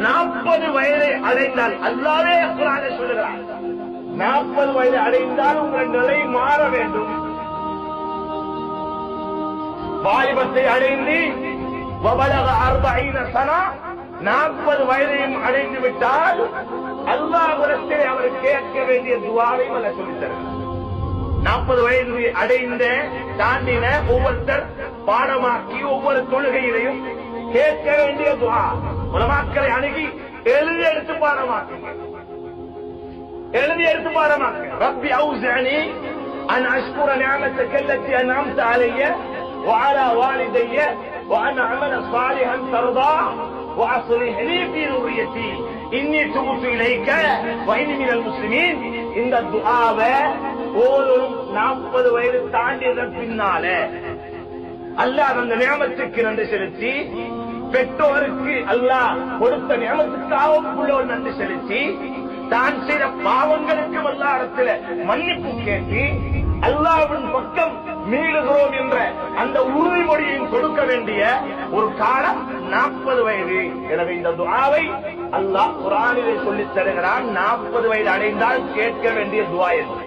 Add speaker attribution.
Speaker 1: 40 வயதை அடைந்தால் அல்லாஹ்வே குர்ஆனில் சொல்லுகிறார் 40 வயது அடைந்தால் உங்கள் நிலை மாற வேண்டும். வாலிபத்தை அடைந்து வபலக 40 சனா 40 வயதையும் அடைந்து விட்டால் அல்லாஹ்விடத்தில் அவர் கேட்க வேண்டிய துஆவையும் அல்லாஹ் சொல்லித் தருகிறார். 40 வயது அடைந்த தாண்டின ஒவ்வொருத்தர் பாடமாக்கி ஒவ்வொரு தொழுகையிலையும் கேட்க வேண்டிய துஆ உலமாக்களை அணுகி எழுதி எடுத்து பாடமாக்குங்க. எழுதி எடுத்து பாடமாக்குங்க. ரப்பி அவுஸிஅனி அன் அஷ்குர நிஅமத்தக அல்லதி அன்அம்த அலைய وعلى والدي وأن أعمل صالحا ترضاه وأصلح لي في ذريتي إني تبت إليك وإني من المسلمين. இந்த துஆவை ஓதும் 40 வயது தாண்டியதன் பின்னால அல்லாஹ் அந்த நியமத்துக்கு நன்றி செலுத்தி, பெற்றோருக்கு அல்லாஹ் கொடுத்த நியமத்துக்காக உள்ளவர் நன்றி செலுத்தி, தான் செய்த பாவங்களுக்கு அல்லாஹ்விடத்தில் மன்னிப்பு கேட்டு அல்லாஹ்வின் பக்கம் மீளுகிறோம் என்ற அந்த உறுதிமொழியையும் கொடுக்க வேண்டிய ஒரு காலம் 40 வயது. எனவே இந்த துஆவை அல்லாஹ் குர்ஆனிலே சொல்லித் தருகிறான். 40 வயது அடைந்தால் கேட்க வேண்டிய துஆ என்ன?